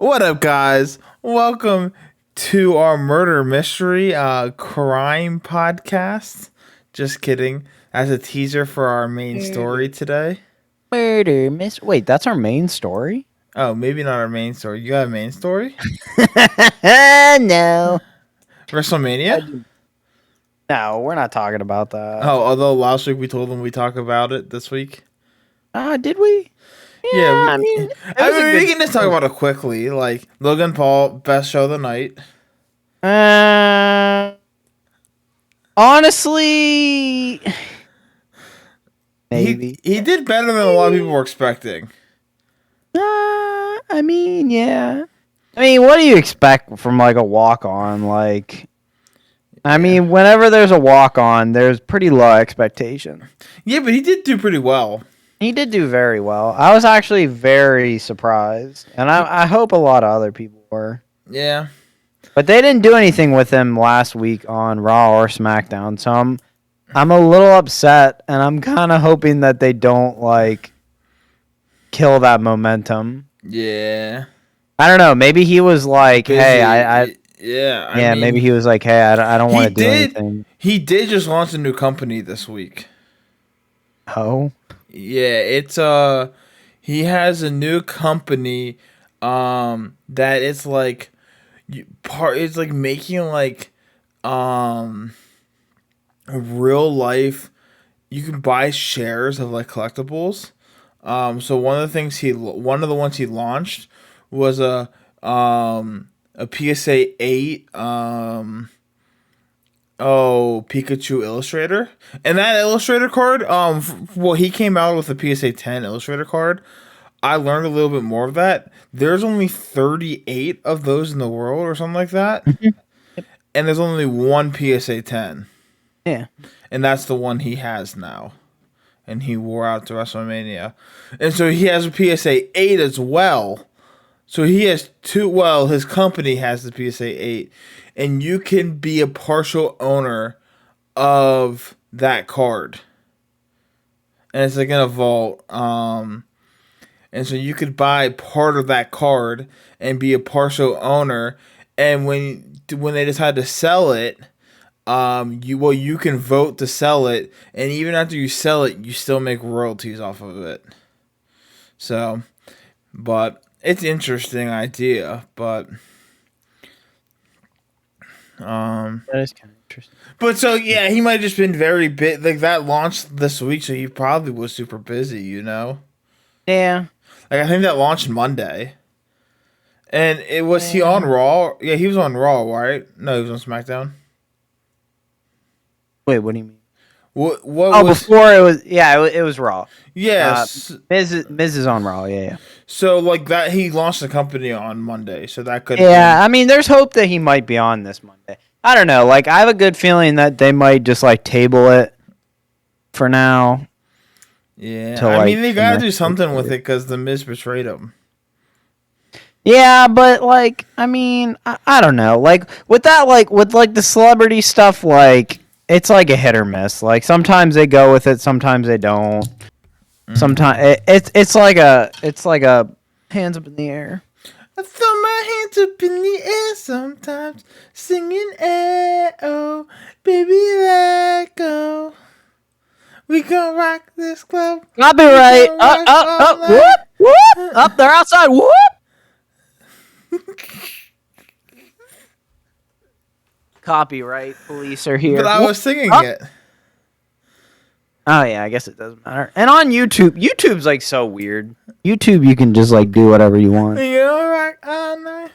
What up, guys? Welcome to our murder mystery crime podcast. Just kidding. As a teaser for our main story today. Murder mystery. Wait, that's our main story? Oh, maybe not our main story. You got a main story? No. WrestleMania? No, we're not talking about that. Oh, although last week we told them we talk about it this week. Did we? Yeah, we can just talk about it quickly. Like Logan Paul, best show of the night. Honestly, maybe He did better than a lot of people were expecting. I mean, yeah. I mean, what do you expect from like a walk-on? Like, I mean, whenever there's a walk-on, there's pretty low expectation. Yeah, but he did do pretty well. He did do very well. I was actually very surprised, and I hope a lot of other people were. Yeah. But they didn't do anything with him last week on Raw or SmackDown, so I'm a little upset, and I'm kind of hoping that they don't like kill that momentum. Yeah. I don't know. Maybe he was like, Busy. "Hey, I mean, maybe he was like, hey, I don't want to do anything." He did just launch a new company this week. Oh. Yeah, it's he has a new company that it's like it's like making like real life, you can buy shares of like collectibles. So one of the ones he launched was a PSA 8 Pikachu Illustrator. And that Illustrator card, he came out with a PSA 10 Illustrator card. I learned a little bit more of that. There's only 38 of those in the world or something like that. And there's only one PSA 10. Yeah. And that's the one he has now. And he wore out to WrestleMania. And so he has a PSA 8 as well. So he has two. Well, his company has the PSA 8, and you can be a partial owner of that card. And it's like in a vault. And so you could buy part of that card and be a partial owner. And when they decide to sell it, you can vote to sell it, and even after you sell it, you still make royalties off of it. So, but. It's an interesting idea, but that is kind of interesting. But so yeah, he might have just been very big. Like that launched this week, so he probably was super busy. Yeah. Like I think that launched Monday, and it was he on Raw? Yeah, he was on Raw, right? No, he was on SmackDown. Wait, what do you mean? What was, before it was it was Raw. Yes, Miz is on Raw. Yeah. So like that, he launched the company on Monday, so that could. Yeah, I mean, there's hope that he might be on this Monday. I don't know. Like, I have a good feeling that they might just like table it for now. Yeah, I mean, they gotta do something with it because the Miz betrayed him. Yeah, but like, I mean, I don't know. Like with that, like with like the celebrity stuff, like it's like a hit or miss. Like sometimes they go with it, sometimes they don't. Sometimes it's like a hands up in the air. I throw my hands up in the air sometimes, singing oh, baby, let go. We gon' rock this club. Copyright. Up, whoop, whoop. Up, they're outside. Whoop. Copyright police are here. But I was singing it. Oh yeah, I guess it doesn't matter. And on YouTube's like so weird. YouTube, you can just like do whatever you want. You're right, all night.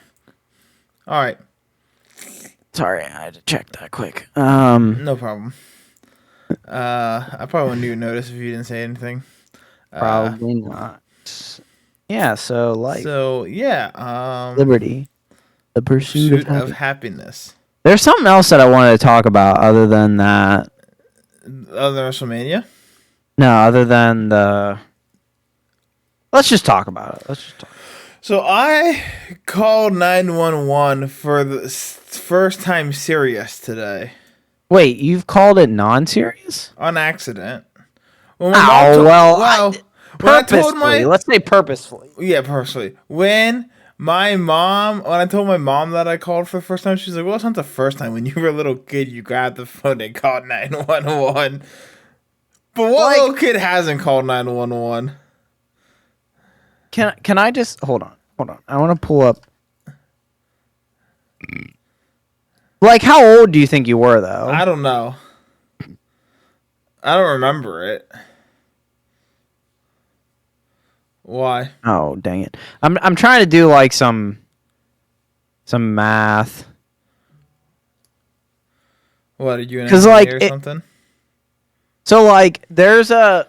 All right. Sorry, I had to check that quick. No problem. I probably wouldn't even notice if you didn't say anything. Probably not. Yeah. So like. So yeah. Liberty, the pursuit of happiness. There's something else that I wanted to talk about other than that. Other than WrestleMania? No, other than the. Let's just talk about it. So I called 911 for the first time serious today. Wait, you've called it non-serious? On accident. Purposefully. Let's say purposefully. Yeah, purposefully. When My mom, when I told my mom that I called for the first time, she's like, "Well, it's not the first time. When you were a little kid, you grabbed the phone and called 911." But what Like- little kid hasn't called 911? Can I just hold on? I want to pull up. Like, how old do you think you were though? I don't know. I don't remember it. Why? Oh, dang it. I'm trying to do like some math. What, are you an 'Cause, like, engineer or something? So like there's a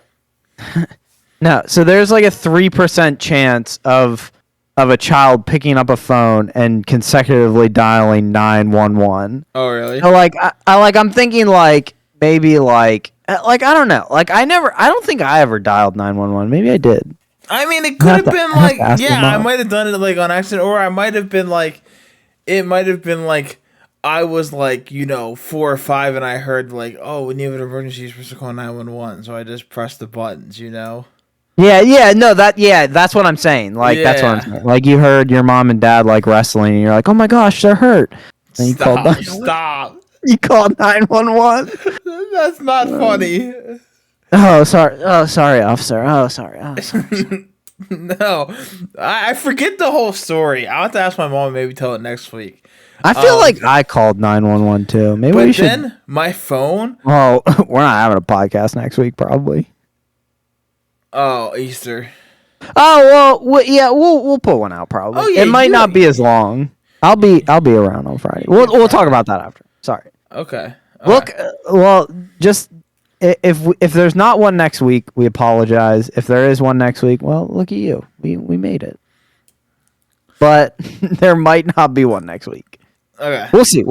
no, so there's like a 3% chance of a child picking up a phone and consecutively dialing 911. Oh, really? So like I'm thinking like maybe like I don't know. Like I don't think I ever dialed 911. Maybe I did. I mean, it could have been I have like, to ask yeah, my I mom. might have done it like on accident, or I might have been like, it might have been like, I was like, 4 or 5, and I heard like, oh, when you have an emergency, you're supposed to call 911. So I just pressed the buttons, Yeah, no, that's what I'm saying. Like that's what I'm Yeah. saying. Like you heard your mom and dad like wrestling and you're like, "Oh my gosh, they're hurt." And you called Stop! Stop! you called 911. That's not funny. Oh, sorry, officer. Oh, sorry. Oh, sorry. No, I forget the whole story. I'll have to ask my mom and maybe tell it next week. I feel like I called 911 too. Maybe we But should. then my phone. Oh, we're not having a podcast next week, probably. Oh, Easter. Oh well, yeah, we'll put one out probably. Oh, yeah, it might you- not be as long. I'll be around on Friday. We'll talk about that after. Sorry. Okay. Look, well, just if there's not one next week, we apologize. If there is one next week, well, look at you. We made it. But there might not be one next week. Okay. We'll see.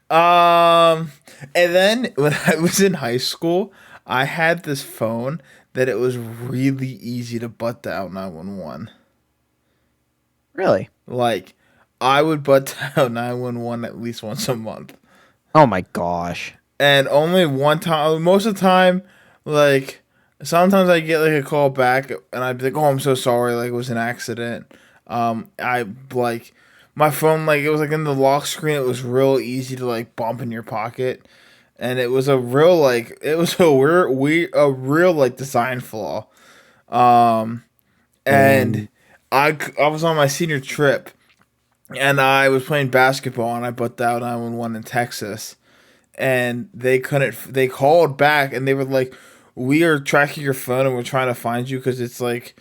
And then when I was in high school, I had this phone that it was really easy to butt dial 911. Really? Like, I would butt dial 911 at least once a month. Oh my gosh. And only one time, most of the time, like, sometimes I get like a call back and I'd be like, "Oh, I'm so sorry, like it was an accident." I like my phone, like it was like in the lock screen, it was real easy to like bump in your pocket. And it was a real like a real like design flaw. And I was on my senior trip and I was playing basketball and I butt dialed 911 in Texas. And they called back and they were like, "We are tracking your phone and we're trying to find you because it was like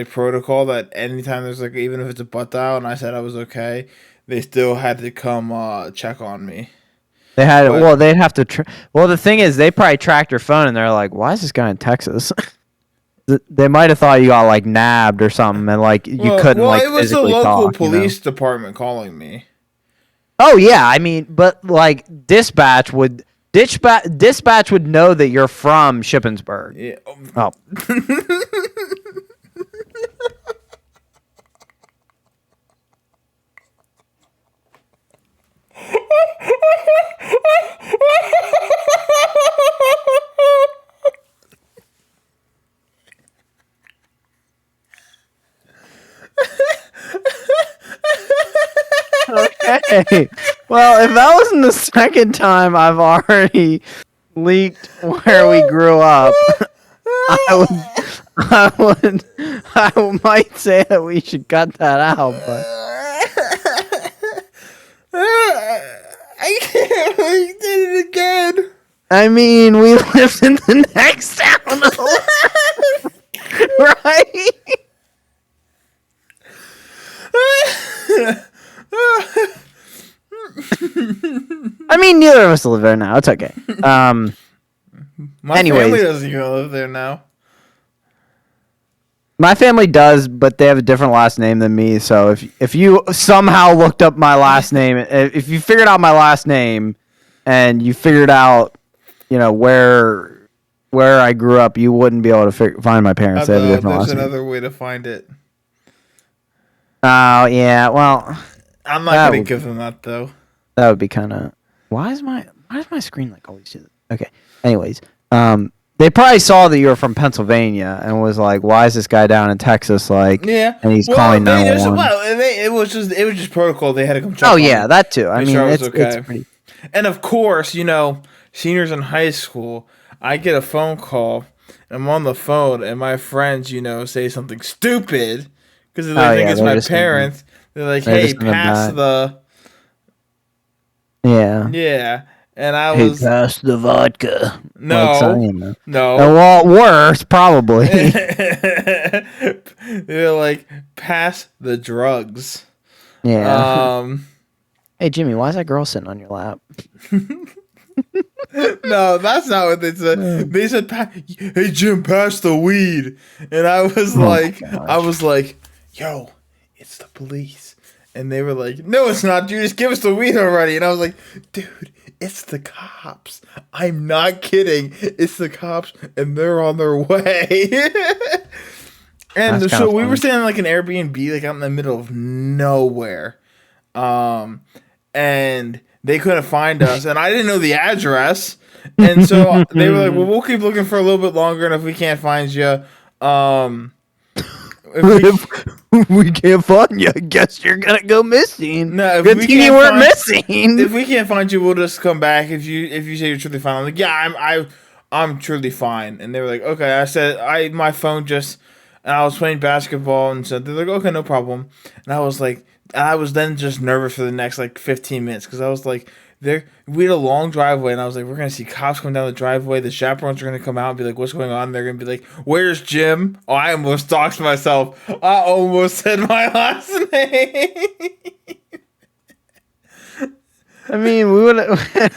protocol that anytime there's like, even if it's a butt dial," and I said I was okay, they still had to come check on me. They had But- well, they'd have to. Well, the thing is, they probably tracked your phone and they're like, "Why is this guy in Texas?" They might have thought you got like nabbed or something, and like you couldn't like it was the physically local talk, you know? police department calling me. Oh yeah, I mean, but like dispatch would know that you're from Shippensburg. Yeah. Oh, okay. Well, if that wasn't the second time I've already leaked where we grew up, I might say that we should cut that out, but I can't believe you did it again. I mean, we lived in the next town, right? I mean, neither of us live there now. It's okay. My Anyways. family doesn't even live there now. My family does, but they have a different last name than me. So if you somehow looked up my last name, if you figured out my last name, and you figured out, where I grew up, you wouldn't be able to find my parents. They have a different There's last name. another way to find it. Oh yeah, well I'm not That gonna would- give them that though. that would be kind of. Why is my screen like always? Okay. Anyways, They probably saw that you were from Pennsylvania and was like, "Why is this guy down in Texas?" Like, Yeah, and he's well, calling they just 911. well, it was just protocol. They had to come check. Oh on yeah, me, that too. I make mean, sure I was it's okay. pretty. And of course, seniors in high school, I get a phone call. I'm on the phone, and my friends, say something stupid because they Oh think yeah, it's my parents. They're like, they're "Hey, just gonna pass die. the Yeah. yeah," and I Hey, was pass the vodka. Like no, saying that. no. Well, worse probably. They're like, "Pass the drugs." Yeah. Um, Hey Jimmy, why is that girl sitting on your lap? no, that's not what they said. They said, "Hey Jim, pass the weed," and I was Oh my like, gosh. "Yo, it's the police," and they were like, "No, it's not. You just give us the weed already," and I was like, "Dude, it's the cops. I'm not kidding. It's the cops, and they're on their way." And That's kind so of we were funny. staying in like an Airbnb, like out in the middle of nowhere. Um, and they couldn't find us, and I didn't know the address. And so they were like, "Well, we'll keep looking for a little bit longer, and if we can't find you, if If we can't find you, I guess you're gonna go missing. no, if Good we thing you can't weren't find, missing. if we can't find you, we'll just come back. If you say you're truly fine." I'm like, "Yeah, I'm truly fine." And they were like, "Okay." I said, my phone just, and I was playing basketball, and so they're like, "Okay, no problem." And I was then just nervous for the next like 15 minutes because I was like, we had a long driveway, and I was like, we're gonna see cops come down the driveway. The chaperones are gonna come out and be like, "What's going on?" They're gonna be like, "Where's Jim?" Oh, I almost doxed myself. I almost said my last name. I mean, we would.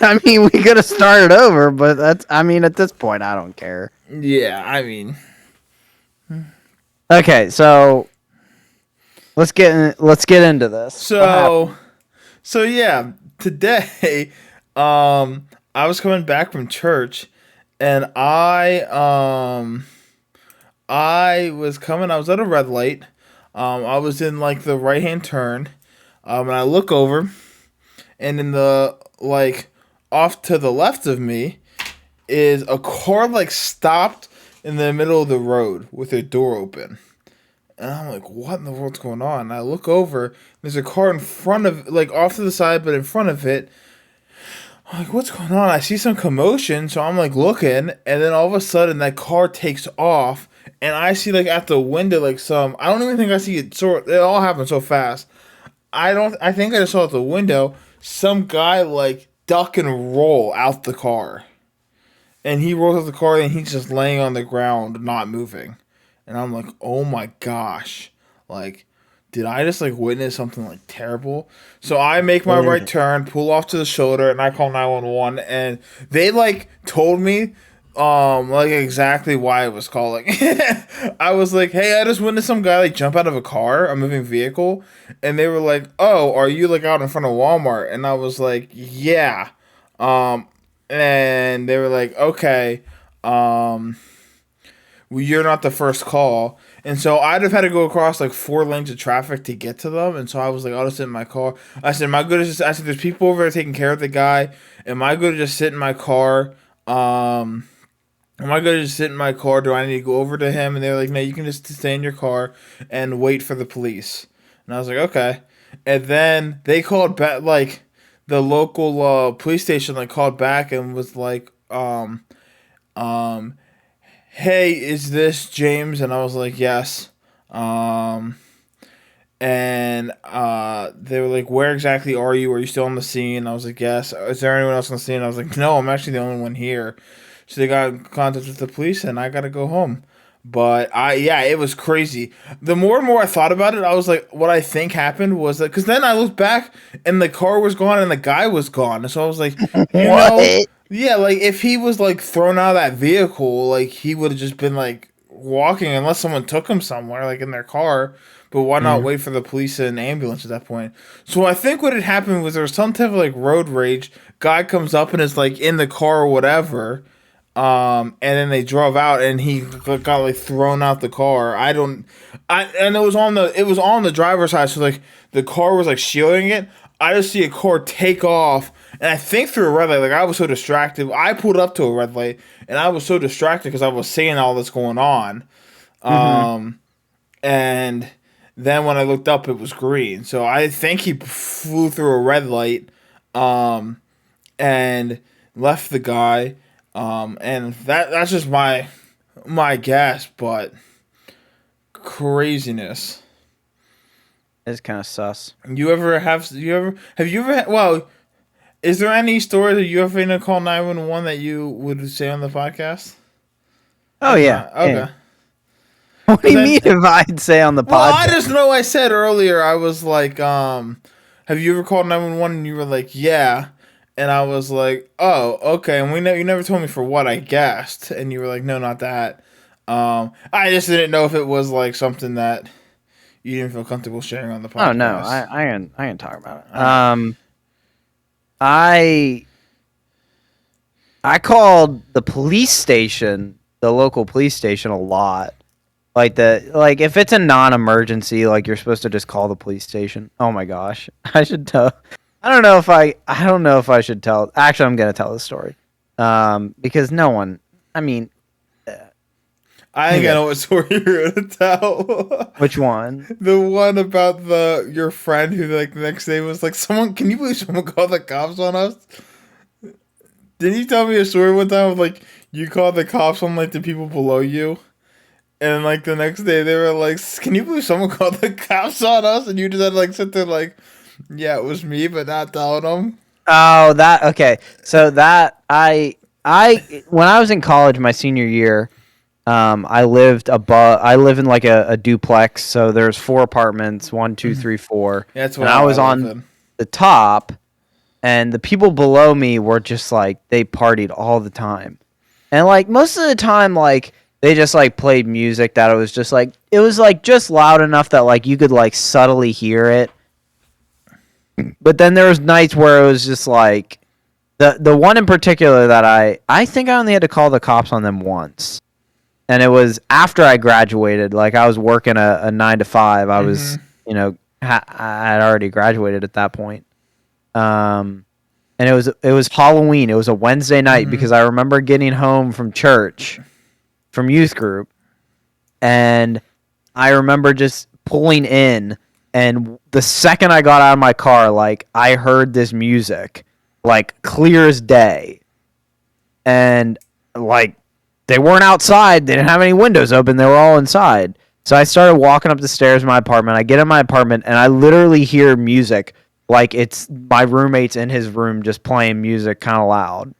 I mean, we could have started over, but that's. I mean, at this point, I don't care. Yeah, I mean, Okay, so let's get into this. What happened? so yeah, today, I was coming back from church, and I was coming. I was at a red light. I was in like the right hand turn. And I look over, and in the like off to the left of me is a car like stopped in the middle of the road with their door open. And I'm like, "What in the world's going on?" And I look over, there's a car in front of, like off to the side, but in front of it. I'm like, "What's going on?" I see some commotion, so I'm like looking, and then all of a sudden that car takes off, and I see like at the window, like I don't even think I see it, it all happened so fast. I think I just saw at the window some guy like duck and roll out the car. And he rolls out the car and he's just laying on the ground, not moving. And I'm like, "Oh my gosh. Like, did I just like witness something like terrible?" So I make my right turn, pull off to the shoulder, and I call 911. And they like told me like exactly why I was calling. I was like, "Hey, I just witnessed some guy like jump out of a car, a moving vehicle." And they were like, "Oh, are you like out in front of Walmart?" And I was like, "Yeah." Um and they were like, "Okay, um well, you're not the first call." And so I'd have had to go across like 4 lanes of traffic to get to them. And so I was like, "I'll just sit in my car." I said, "Am I good to just," I said, "There's people over there taking care of the guy. Am I good to just sit in my car? Am I going to just sit in my car? Do I need to go over to him?" And they were like, "No, you can just stay in your car and wait for the police." And I was like, "Okay." And then they called back, like the local police station, like called back and was like, um, "Hey, is this James?" And I was like, "Yes." Um, and they were like, "Where exactly are you? Are you still on the scene?" I was like, "Yes." "Is there anyone else on the scene?" I was like, "No, I'm actually the only one here." So they got in contact with the police, and I got to go home. But yeah, it was crazy. The more and more I thought about it, I was like, what I think happened was that, because then I looked back and the car was gone and the guy was gone. And so I was like, What? yeah, like if he was like thrown out of that vehicle, like he would have just been like walking unless someone took him somewhere, like in their car. But why not Yeah. wait for the police and ambulance at that point? So I think what had happened was there was some type of like road rage. Guy comes up and is like in the car or whatever, And then they drove out, and he got like thrown out the car. And it was on the driver's side, so like the car was like shielding it. I just see a car take off, and I think through a red light. Like I was so distracted, I pulled up to a red light, and I was so distracted because I was seeing all this going on. And then when I looked up, it was green. So I think he flew through a red light, and left the guy. And that's just my guess, but craziness. It's kind of sus. Have you ever well, is there any story that you ever in a call 911 that you would say on the podcast? Oh yeah. Okay. Yeah. What do you mean if I'd say on the podcast? Well, I just know I said earlier, I was like, have you ever called 911? And you were like, yeah. And I was like, oh, okay. And you never told me for what I guessed. And you were like, no, not that. I just didn't know if it was like something that you didn't feel comfortable sharing on the podcast. Oh no, I can talk about it. I called the police station, the local police station, a lot. Like if it's a non-emergency, like you're supposed to just call the police station. Oh my gosh, I should tell. I don't know if I should tell. Actually, I'm gonna tell the story, because no one. I mean, I think I know what story you're gonna tell. Which one? The one about your friend who like the next day was like, can you believe someone called the cops on us? Didn't you tell me a story one time of like you called the cops on like the people below you? And like the next day they were like, can you believe someone called the cops on us? And you just had to like sit there like, yeah, it was me, but not telling them. Oh, okay. So that I when I was in college, my senior year, I live in like a duplex. So there's 4 apartments, 1, 2, 3, 4. Yeah, that's what I was on the top, and the people below me were just like, they partied all the time. And like most of the time, like they just like played music that it was just loud enough that like you could like subtly hear it. But then there was nights where it was just like the one in particular that I think I only had to call the cops on them once. And it was after I graduated. Like I was working a 9 to 5. I was, I had already graduated at that point. And it was Halloween. It was a Wednesday night because I remember getting home from church, from youth group, and I remember just pulling in, and the second I got out of my car, like I heard this music, like clear as day, and like they weren't outside, they didn't have any windows open, they were all inside. So I started walking up the stairs of my apartment. I get in my apartment and I literally hear music, like it's my roommate's in his room just playing music kind of loud.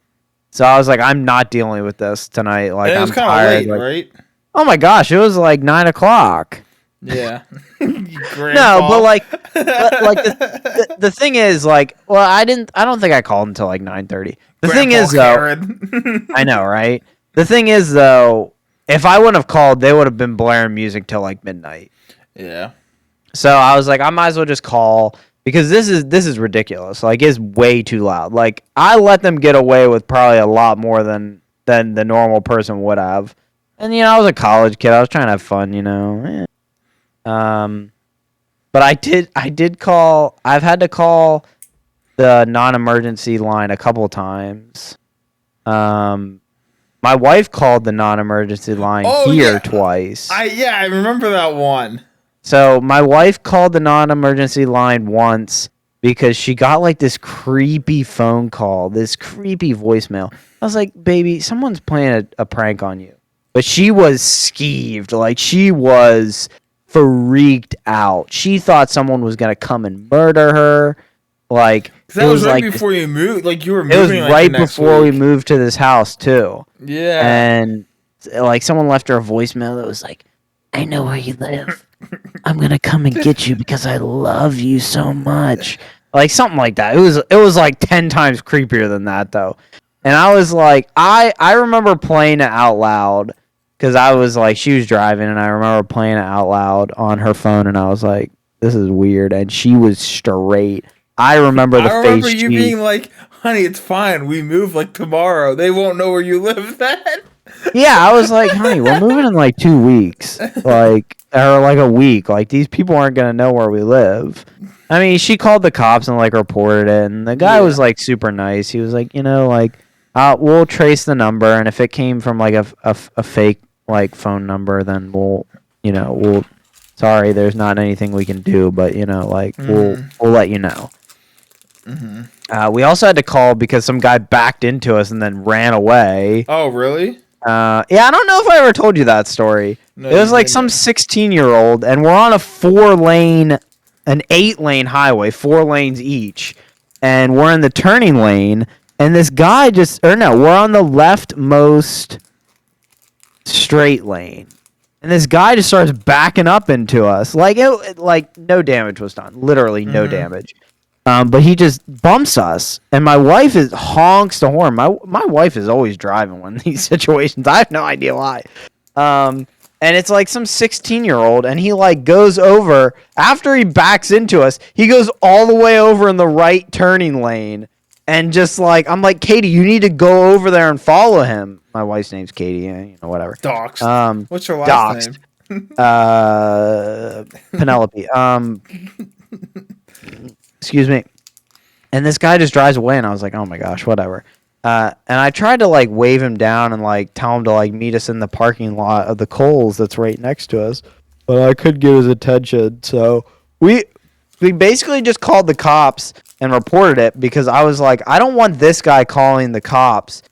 So I was like, I'm not dealing with this tonight. Like, and it was I'm tired. Late, like, right? Oh my gosh, it was like 9 o'clock. Yeah. No, but like the thing is, like, well, I don't think I called until like 9:30. The thing is, though, I know, right? The thing is, though, if I wouldn't have called, they would have been blaring music till like midnight. Yeah. So I was like, I might as well just call. Because this is ridiculous. Like, it's way too loud. Like, I let them get away with probably a lot more than the normal person would have. And, I was a college kid. I was trying to have fun, But I did call. I've had to call the non-emergency line a couple times. My wife called the non-emergency line twice. I remember that one. So my wife called the non-emergency line once because she got like this creepy phone call, this creepy voicemail. I was like, baby, someone's playing a prank on you. But she was skeeved. Like, she was freaked out. She thought someone was going to come and murder her. Like, that was right before you moved. Like, you were moving. It was right before we moved to this house, too. Yeah. And, like, someone left her a voicemail that was like, I know where you live. I'm gonna come and get you because I love you so much. Like something like that. It was like 10 times creepier than that though. And I was like, I remember playing it out loud because I was like, she was driving and I remember playing it out loud on her phone and I was like, this is weird. And she was straight. I remember the face. I remember you being like, honey, it's fine. We move like tomorrow. They won't know where you live then. Yeah, I was like, honey, we're moving in like 2 weeks, like or like a week. Like these people aren't gonna know where we live. I mean, she called the cops and like reported it, and the guy was like super nice. He was like, like, we'll trace the number, and if it came from like a fake like phone number, then we'll sorry, there's not anything we can do, but like we'll let you know. We also had to call because some guy backed into us and then ran away. Oh, really? Yeah, I don't know if I ever told you that story. No, it was like didn't. some 16-year-old, and we're on an 8-lane highway, 4 lanes each, and we're in the turning lane, and this guy we're on the leftmost straight lane, and this guy just starts backing up into us. Like no damage was done, literally no damage. But he just bumps us, and my wife honks the horn. My wife is always driving when these situations. I have no idea why. And it's like some 16-year-old, and he like goes over after he backs into us. He goes all the way over in the right turning lane, and just like I'm like, Katie, you need to go over there and follow him. My wife's name's Katie, whatever. Doxed. What's your last name? Penelope. Excuse me. And this guy just drives away, and I was like, oh my gosh, whatever. And I tried to like wave him down and like tell him to like meet us in the parking lot of the Kohl's that's right next to us, but I couldn't get his attention. So we basically just called the cops and reported it because I was like, I don't want this guy calling the cops.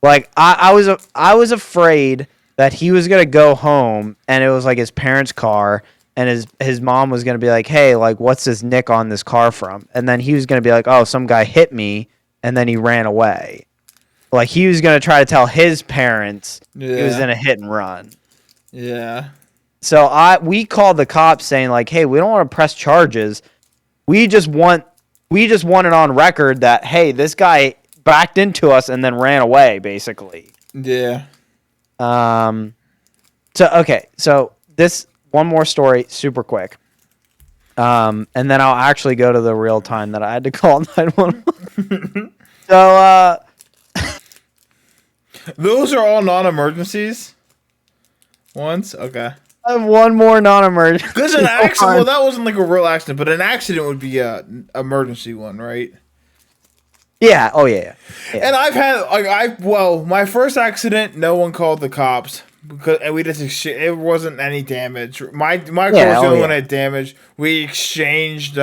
Like I was afraid that he was gonna go home and it was like his parents' car. And his mom was going to be like, hey, like, what's this nick on this car from? And then he was going to be like, oh, some guy hit me, and then he ran away. Like, he was going to try to tell his parents he was in a hit and run. Yeah. So we called the cops saying, like, hey, we don't want to press charges. We just want it on record that, hey, this guy backed into us and then ran away, basically. Yeah. So this... One more story, super quick. And then I'll actually go to the real time that I had to call 911. So, those are all non-emergencies? Once? Okay. I have one more non-emergency. Because an accident, well, that wasn't like a real accident, but an accident would be an emergency one, right? Yeah. Oh, yeah. And I've had, my first accident, no one called the cops. And we just it wasn't any damage. My car was the only one that had damage. We exchanged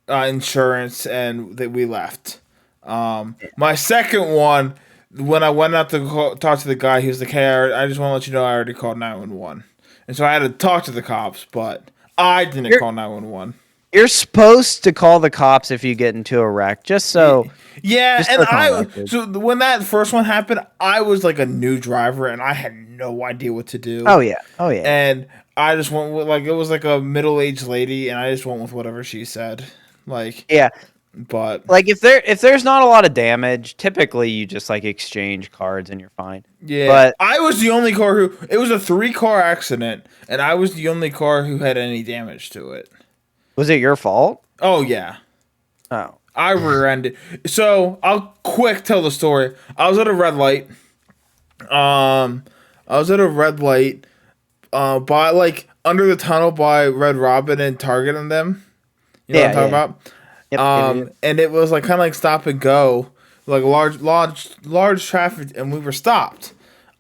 insurance and we left. My second one, when I went out to talk to the guy, he was like, "Hey, I just want to let you know I already called 911." And so I had to talk to the cops, but I didn't call 911. You're supposed to call the cops if you get into a wreck, just so. Yeah, and so when that first one happened, I was like a new driver, and I had no idea what to do. Oh yeah. And I just went with it was like a middle-aged lady, and I just went with whatever she said. Like yeah, but like if there's not a lot of damage, typically you just like exchange cards and you're fine. Yeah, but I was the only car who it was a 3-car accident, and I was the only car who had any damage to it. Was it your fault? Oh, yeah. Oh. I rear-ended. So, I'll quick tell the story. I was at a red light. By, like, under the tunnel by Red Robin and Target and them. You know what I'm talking about? Yep. And it was, like, kind of like stop and go. Like, large traffic, and we were stopped.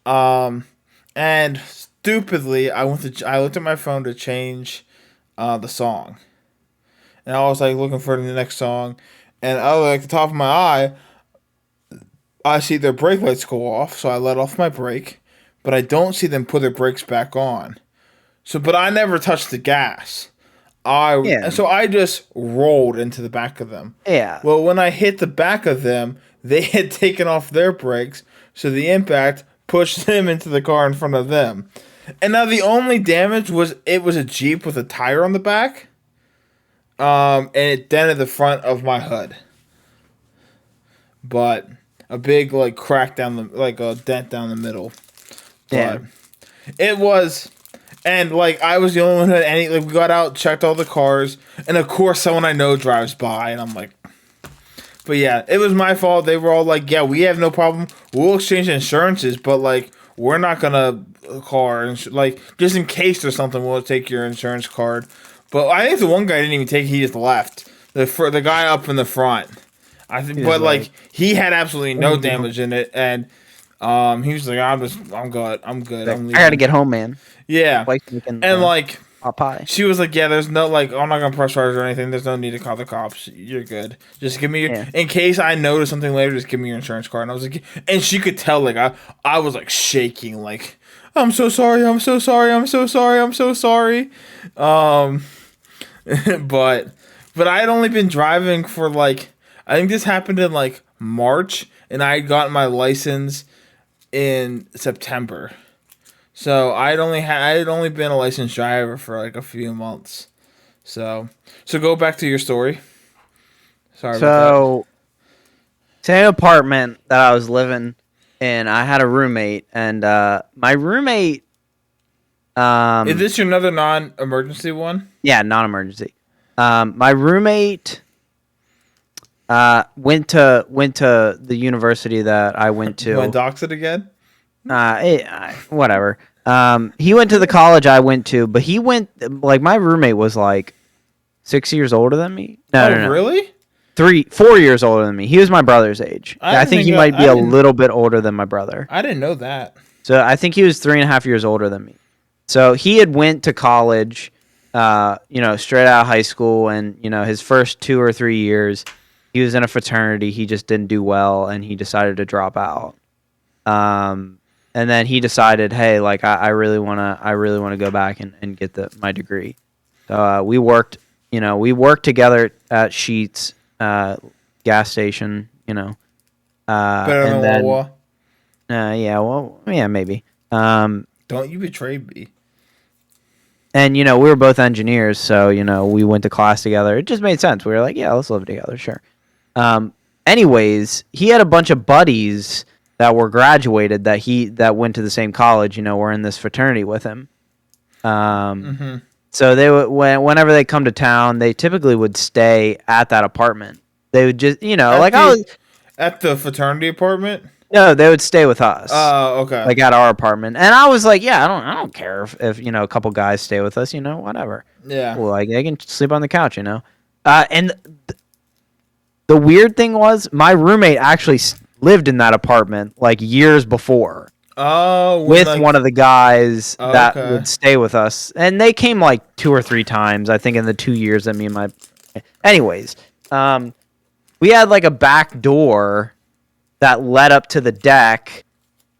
And stupidly, I looked at my phone to change the song. And I was like looking for the next song, and I like the top of my eye, I see their brake lights go off, so I let off my brake, but I don't see them put their brakes back on. But I never touched the gas. So I just rolled into the back of them. Yeah. Well, when I hit the back of them, they had taken off their brakes, so the impact pushed them into the car in front of them. And now the only damage was a Jeep with a tire on the back. And it dented the front of my hood. But a big like crack down a dent down the middle. Yeah. It was, and like I was the only one who had any. Like we got out, checked all the cars, and of course someone I know drives by, and I'm like, But yeah, it was my fault. They were all like, "Yeah, we have no problem. We'll exchange insurances, but like, we're not gonna call our like just in case there's something. We'll take your insurance card." But I think the one guy didn't even take. He just left. The guy up in the front. I think, but like he had absolutely no damage in it, and he was like, I'm good. I'm leaving. I gotta get home, man. Yeah, and like. Pie. She was like, "Yeah, there's no like, I'm not gonna press charges or anything. There's no need to call the cops. You're good. Just give me your in case I notice something later. Just give me your insurance card." And I was like, and she could tell like I was like shaking, like I'm so sorry, I'm so sorry, I'm so sorry, I'm so sorry. But I had only been driving for like I think this happened in like March, and I had gotten my license in September. So I had only been a licensed driver for like a few months. So go back to your story. Sorry about that. Same apartment that I was living in, I had a roommate, and my roommate. Is this your another non-emergency one? Yeah, non-emergency. My roommate went to the university that I went to. You want to dox it again? Whatever. He went to the college I went to, but he went like my roommate was like 6 years older than me. No, really? 4 years older than me. He was my brother's age. I think he might be a little bit older than my brother. I didn't know that. So I think he was 3.5 years older than me. So he had went to college, straight out of high school, and his first 2 or 3 years, he was in a fraternity. He just didn't do well, and he decided to drop out. And then he decided, hey, like I really wanna go back and get my degree. So we worked together at Sheetz gas station, Better than Wawa. Yeah, maybe. Don't you betray me. And we were both engineers, so we went to class together. It just made sense. We were like, yeah, let's live together, sure. Anyways, he had a bunch of buddies that were graduated that went to the same college, were in this fraternity with him. So they would, whenever they come to town, they typically would stay at that apartment. They would just, at the fraternity apartment. No, they would stay with us. Oh, okay. Like at our apartment, and I was like, yeah, I don't care if a couple guys stay with us, whatever. Yeah. Well, like they can sleep on the couch, And the weird thing was, my roommate actually lived in that apartment like years before. Oh, with one of the guys that would stay with us, and they came like 2 or 3 times, I think, in the 2 years that me and my. Anyways, we had like a back door that led up to the deck,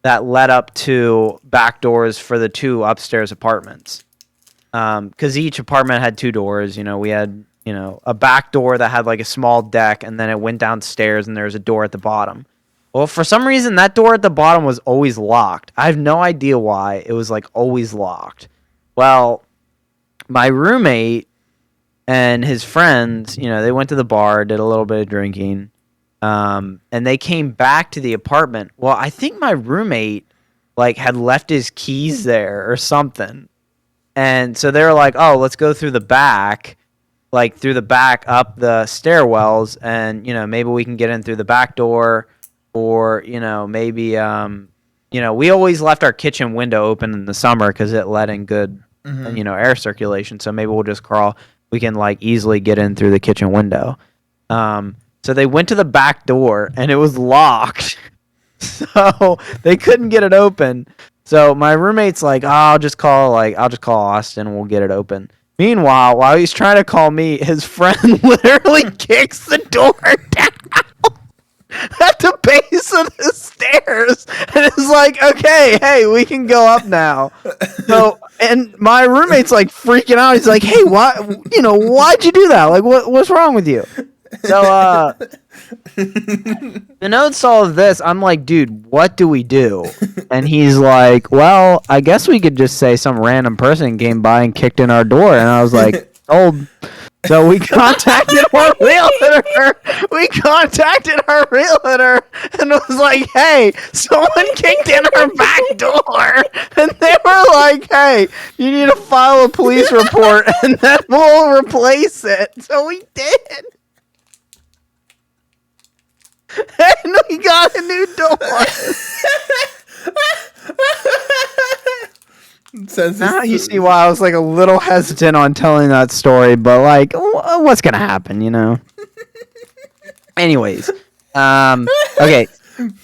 that led up to back doors for the 2 upstairs apartments. Because each apartment had 2 doors. We had a back door that had like a small deck, and then it went downstairs, and there was a door at the bottom. Well, for some reason, that door at the bottom was always locked. I have no idea why. It was, like, always locked. Well, my roommate and his friends, they went to the bar, did a little bit of drinking, and they came back to the apartment. Well, I think my roommate, like, had left his keys there or something. And so they were like, oh, let's go through the back, up the stairwells, and, maybe we can get in through the back door. Or, maybe, we always left our kitchen window open in the summer because it let in good, air circulation. So maybe we'll just crawl. We can, like, easily get in through the kitchen window. So they went to the back door, and it was locked. So they couldn't get it open. So my roommate's like, oh, I'll just call Austin and we'll get it open. Meanwhile, while he's trying to call me, his friend literally kicks the door down at the base of the stairs, and it's like, okay, hey, we can go up now. So, and my roommate's like freaking out. He's like, hey, why'd you do that? Like, what's wrong with you? So, the notes all of this, I'm like, dude, what do we do? And he's like, well, I guess we could just say some random person came by and kicked in our door. And I was like, oh. So we contacted our realtor. And was like, hey, someone kicked in our back door. And they were like, hey, you need to file a police report and then we'll replace it. So we did. And we got a new door. Now you see why I was like a little hesitant on telling that story, but like, what's gonna happen, you know? Anyways, okay.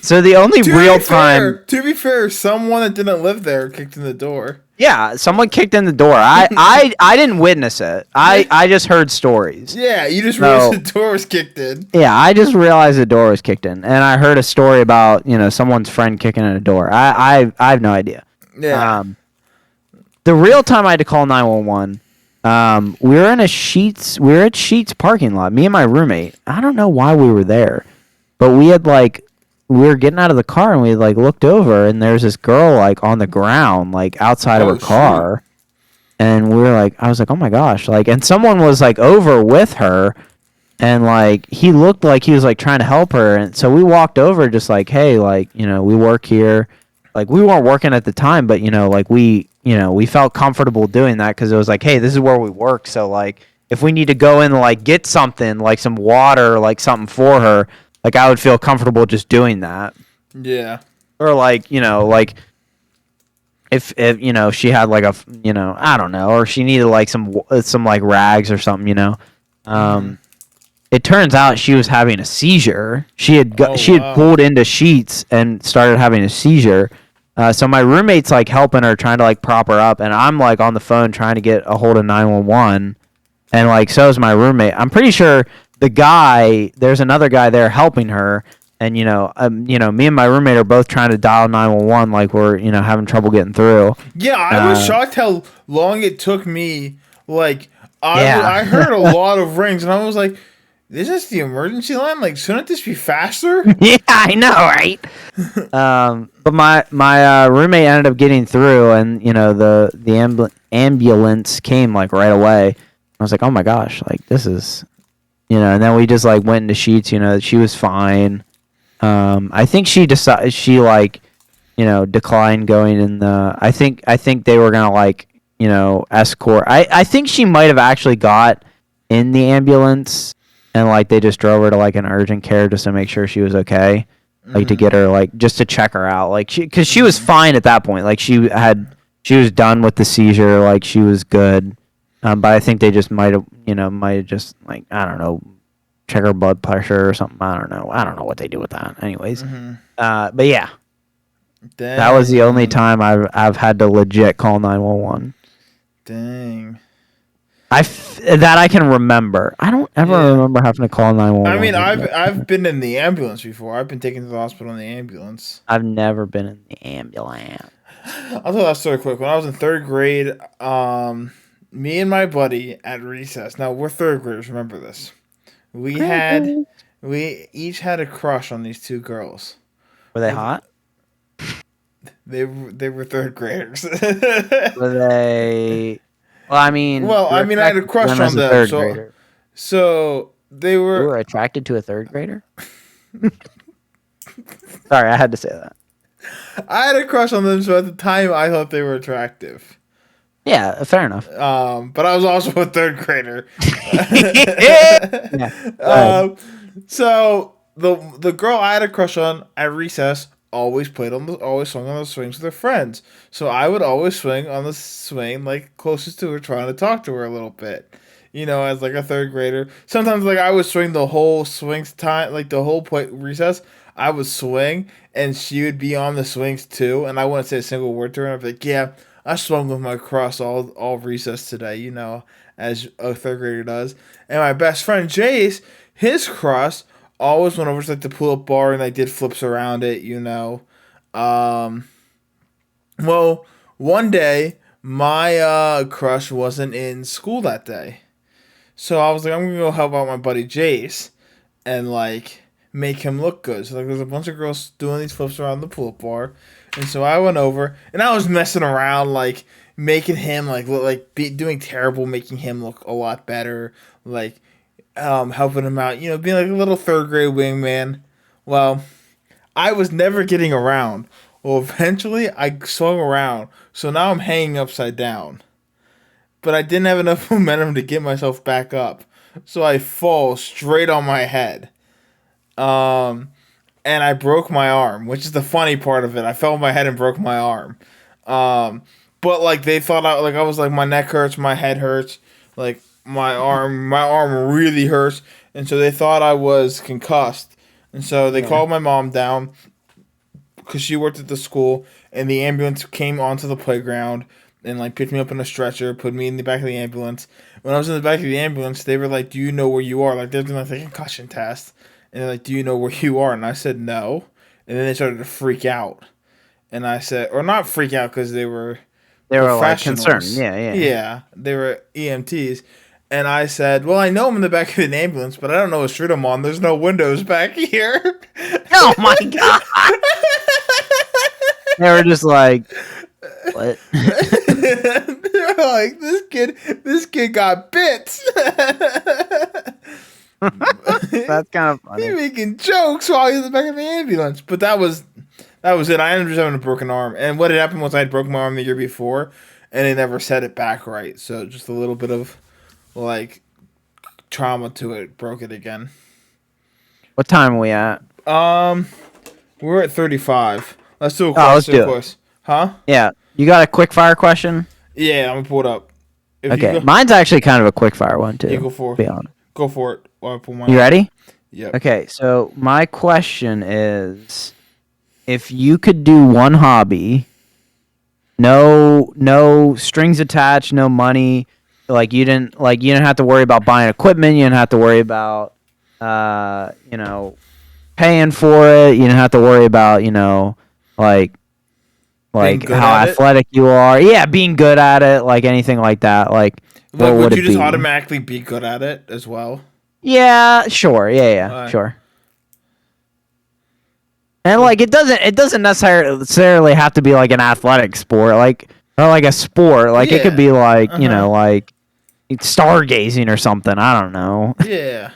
So the only real time, to be fair, someone that didn't live there kicked in the door. yeah, someone kicked in the door. I didn't witness it. I just heard stories. Yeah, you just realized the door was kicked in. Yeah, I just realized the door was kicked in, and I heard a story about someone's friend kicking in a door. I have no idea. Yeah. The real time I had to call 911. We were at Sheetz parking lot. Me and my roommate. I don't know why we were there, but we were getting out of the car and we looked over and there's this girl on the ground outside of her car, and we were I was oh my gosh, and someone was over with her, and he looked like he was trying to help her, and so we walked over just hey, we work here. We weren't working at the time, but we felt comfortable doing that because it was hey, this is where we work, so if we need to go in and get something some water, something for her, I would feel comfortable just doing that. Yeah. Or if she had I don't know, or she needed some rags or something, It turns out she was having a seizure. She had pulled into Sheetz and started having a seizure. So my roommate's helping her, trying to prop her up, and I'm on the phone trying to get a hold of 911, and so is my roommate. I'm pretty sure there's another guy there helping her, and me and my roommate are both trying to dial 911, we're having trouble getting through. Yeah, I was shocked how long it took me. I heard a lot of rings, and I was like, "This is the emergency line. Shouldn't this be faster?" Yeah, I know, right? But my roommate ended up getting through, and the ambulance came right away. I was oh my gosh, this is. And then we just went into Sheetz. She was fine. I think she decided declined going in the. I think they were gonna escort. I think she might have actually got in the ambulance, and they just drove her to an urgent care just to make sure she was okay, to get her just to check her out, because she was fine at that point. She was done with the seizure, she was good. But I think they just might have just I don't know, check her blood pressure or something. I don't know what they do with that. Anyways, but yeah, that was the only time I've had to legit call 911. Dang. That I can remember. I don't ever remember having to call 911. I mean, I've been in the ambulance before. I've been taken to the hospital in the ambulance. I've never been in the ambulance. I'll tell that story quick. When I was in third grade, me and my buddy at recess. Now we're third graders. Remember this. We each had a crush on these two girls. Were they hot? They were third graders. Were they? Well, I mean. Well, I had a crush on them. So they were. You were attracted to a third grader? Sorry, I had to say that. I had a crush on them, so at the time I thought they were attractive. Yeah, fair enough. But I was also a third grader. So the girl I had a crush on at recess always swung on the swings with her friends. So I would always swing on the swing closest to her, trying to talk to her a little bit. As a third grader. Sometimes I would swing the whole swings time, the whole recess. I would swing and she would be on the swings too, and I wouldn't say a single word to her. I'd be like, "Yeah, I swung with my crush all recess today," as a third grader does. And my best friend Jace, his crush always went over to the pull-up bar and did flips around it. Well, one day my crush wasn't in school that day, so I was like, I'm gonna go help out my buddy Jace and make him look good. So there's a bunch of girls doing these flips around the pull-up bar, and so I went over and I was messing around, making him look doing terrible, making him look a lot better, helping him out, being a little third grade wingman. Well, I was never getting around. Well, eventually I swung around, so now I'm hanging upside down. But I didn't have enough momentum to get myself back up, so I fall straight on my head. and I broke my arm, which is the funny part of it. I fell on my head and broke my arm. But like they thought I was like my neck hurts, my head hurts, like my arm really hurts, and so they thought I was concussed, and so they called my mom down because she worked at the school, and the ambulance came onto the playground and like picked me up in a stretcher, put me in the back of the ambulance. When I was in the back of the ambulance, they were like, "Do you know where you are?" Like they're doing like a concussion test, and they're like, "Do you know where you are?" And I said no, and then they started to freak out, and I said, or not freak out because they were like concerned. professionals. Yeah. Yeah, they were EMTs. And I said, "Well, I know I'm in the back of an ambulance, but I don't know what street I'm on. There's no windows back here." Oh my god! They were just like, what? They're like, this kid got bit. That's kind of funny. He's making jokes while he's in the back of the ambulance. But that was it. I ended up having a broken arm. And what had happened was I had broken my arm the year before, and they never set it back right. So just a little bit of like trauma to it broke it again. What time are we at? We're at 35. Let's do a let's question. do it. Huh? Yeah. You got a quick fire question? Yeah, I'm gonna pull it up. If Okay. Mine's actually kind of a quick fire one too. Yeah, go for it. Be honest. Go for it. While I pull mine You up. ready? Yep. Okay, so my question is, if you could do one hobby, no strings attached, no money, like you didn't have to worry about buying equipment, you didn't have to worry about paying for it, you didn't have to worry about, like good how at it? athletic you are. Yeah, being good at it, like anything like that. Like what Would would you it just be? automatically be good at it as well? Yeah, sure. Yeah, Alright. sure. And like it doesn't necessarily have to be like an athletic sport, like or like a sport. Like it could Yeah. be like like stargazing or something. I don't know. Yeah.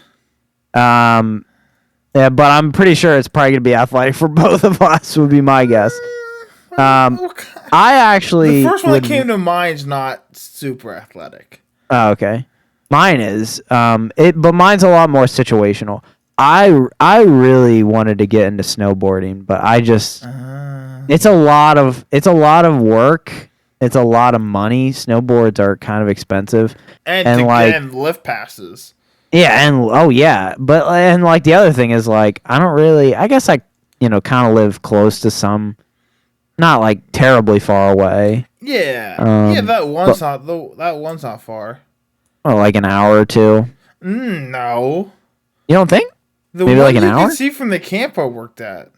Yeah, but I'm pretty sure it's probably gonna be athletic for both of us. Would be my guess. Okay. I actually The first one would, that came to mind is not super athletic. Oh, okay. Mine is but mine's a lot more situational. I really wanted to get into snowboarding, but I just it's a lot of work. It's a lot of money. Snowboards are kind of expensive. And And, to like- get lift passes. Yeah, and oh yeah, but and like the other thing is like I guess I kind of live close to some, not like terribly far away. Yeah. Yeah, that one's not far. Or like an hour or two. No. You don't think? The Maybe one like an you hour? can see from the camp I worked at.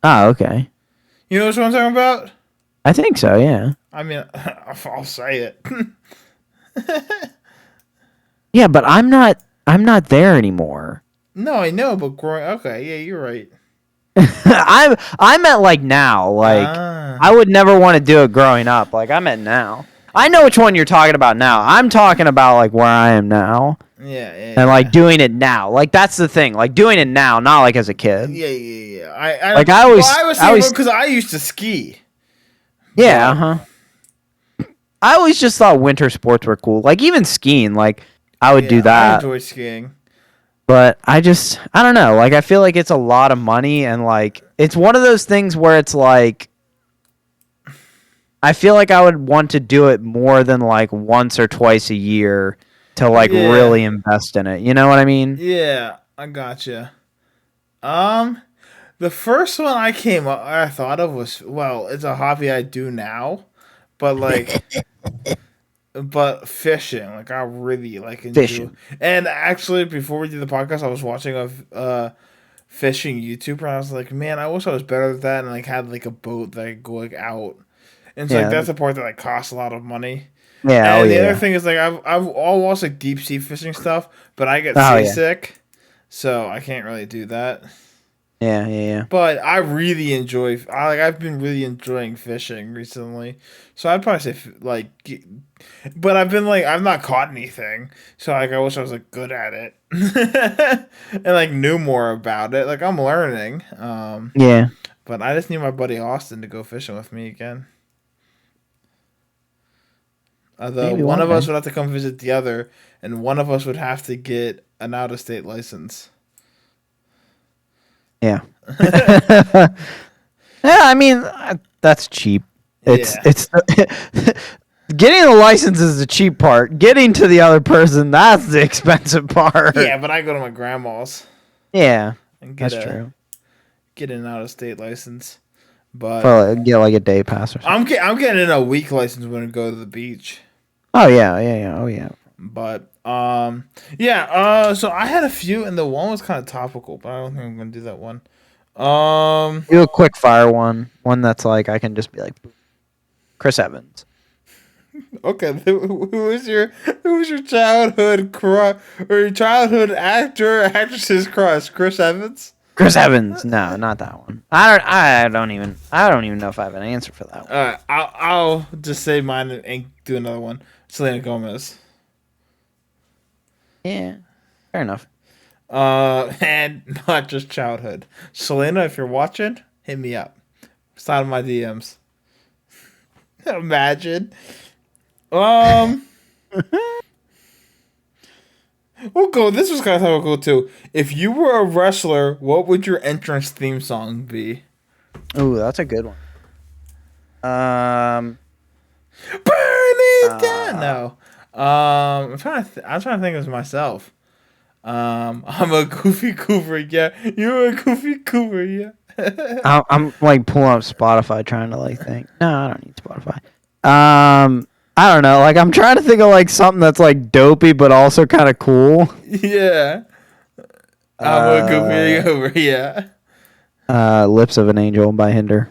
Oh, okay. You know what I'm talking about? I think so, yeah. I mean, I'll say it. Yeah, but I'm not there anymore. No, I know, but growing. Okay, yeah, you're right. I'm at like now. Like I would never want to do it growing up. Like I'm at now. I know which one you're talking about now. I'm talking about like where I am now. Yeah. And like doing it now. Like that's the thing. Like doing it now, not like as a kid. Yeah. Like, I always- because I used to ski. Yeah, uh-huh. I always just thought winter sports were cool. Like even skiing, like I would do I that. enjoy skiing. But I don't know. Like I feel like it's a lot of money and like it's one of those things where it's like I feel like I would want to do it more than like once or twice a year to like Yeah. really invest in it. You know what I mean? Yeah, I gotcha. The first one I thought of was, well, it's a hobby I do now, but like, but fishing. Like I really like enjoy. Fishing. And actually, before we did the podcast, I was watching a fishing YouTuber, and I was like, man, I wish I was better at that, and like had like a boat that I could go like out. And so Yeah. like that's the part that like costs a lot of money. Yeah. And Oh the yeah. other thing is like I've all watched like deep sea fishing stuff, but I get Oh, yeah. seasick, so I can't really do that. Yeah. But I really enjoy. I've been really enjoying fishing recently, so I'd probably say but I've not caught anything, so like I wish I was like good at it and like knew more about it. Like I'm learning, Yeah. but I just need my buddy Austin to go fishing with me again. Although Maybe one one of us day. would have to come visit the other, and one of us would have to get an out-of-state license. Yeah. Yeah, I mean that's cheap. It's Yeah. it's getting the license is the cheap part. Getting to the other person, that's the expensive part. Yeah, but I go to my grandma's Yeah. and get That's true. get an out of state license. But For get like a day pass or something. I'm getting a week license when I go to the beach. Oh yeah. Oh yeah. But so I had a few and the one was kind of topical, but I don't think I'm gonna do that one. Do a quick fire one. One that's like I can just be like Chris Evans. Okay, who was your childhood crush or your childhood actress's crush? Chris Evans? Chris Evans. No, not that one. I don't even know if I have an answer for that one. All right, I'll just say mine and do another one. Selena Gomez. Yeah. Fair enough. And not just childhood. Selena, if you're watching, hit me up. Slide in my DMs. Imagine. We'll go. This was kind of topical too. If you were a wrestler, what would your entrance theme song be? Ooh, that's a good one. Burn it down. No. I'm trying to think of myself. I'm a goofy goober, yeah. You're a goofy goober, yeah. I'm like pulling up Spotify trying to like think. No, I don't need Spotify. I don't know. Like I'm trying to think of like something that's like dopey but also kind of cool. Yeah. I'm a goofy goober, yeah. Lips of an Angel by Hinder.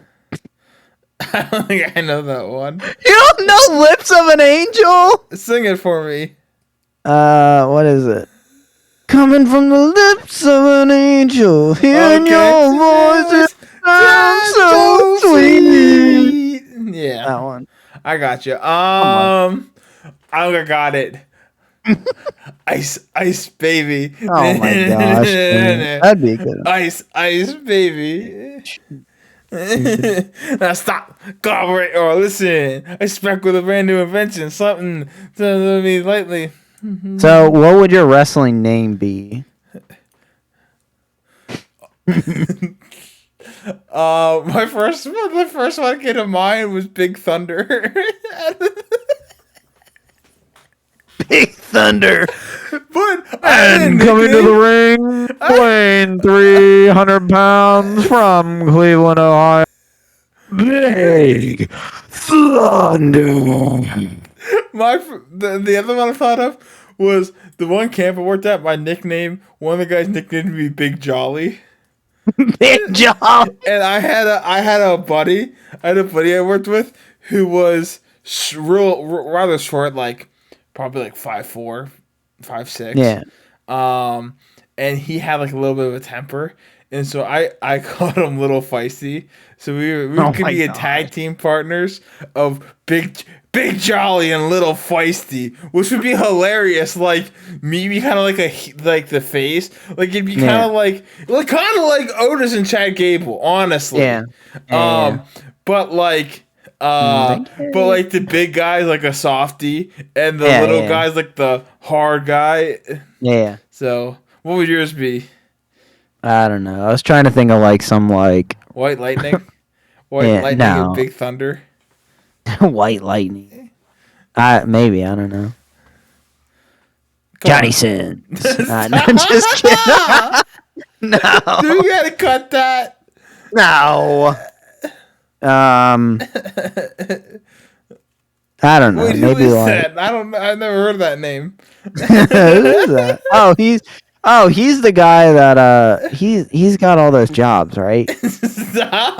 I don't think I know that one. You don't know Lips of an Angel? Sing it for me. What is it? Coming from the lips of an angel, hearing your voice sounds so sweet. Yeah, that one. I got you. I got it. Ice baby. Oh my gosh, man. That'd be a good one. Ice baby. Now stop, cooperate, or listen. I spec with a brand new invention. Something to me lightly. So, what would your wrestling name be? The first one that came to mind was Big Thunder. Big Thunder. But And coming to the ring, weighing 300 pounds from Cleveland, Ohio. Big Thunder. The other one I thought of was the one camp I worked at. My nickname, one of the guys nicknamed me Big Jolly. Big Job. And I had a buddy I worked with who was rather short, like probably like 5'4", 5'6". Yeah. And he had like a little bit of a temper, and so I called him Little Feisty. So we could be a tag team partners of Big Jolly and Little Feisty, which would be hilarious. Like me be kind of like the face, like it'd be kind of like Otis and Chad Gable, honestly. Yeah. But like. But like the big guy's like a softie, and the little guy's like the hard guy. Yeah. So, what would yours be? I don't know. I was trying to think of like some like White Lightning, Lightning, and Big Thunder. White Lightning. Maybe I don't know. Johnny Sins. No, just kidding. No. Dude, you gotta cut that. No. I don't know. Maybe like I don't know. I've never heard of that name. Who is that? He's the guy that he's got all those jobs, right? Stop.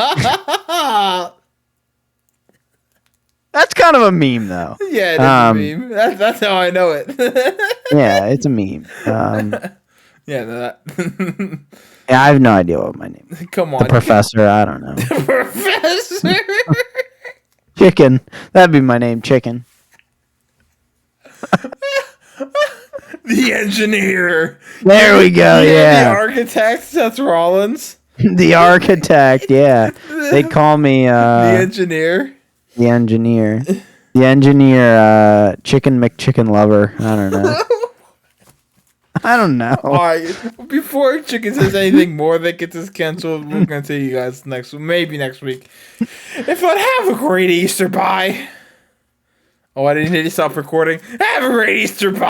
That's kind of a meme, though. Yeah, it is a meme. That's how I know it. Yeah, it's a meme. Yeah, yeah, I have no idea what my name is. Come on. The Professor, I don't know. The Professor. Chicken. That'd be my name, Chicken. The Engineer. There we go, yeah. The Architect, Seth Rollins. The Architect, yeah. They call me The Engineer. The Engineer. The Engineer, Chicken McChicken Lover. I don't know. I don't know. All right. Before Chicken says anything more that gets us canceled, we're gonna see you guys maybe next week. If not, have a great Easter. Bye. Oh, I didn't need to stop recording. Have a great Easter. Bye.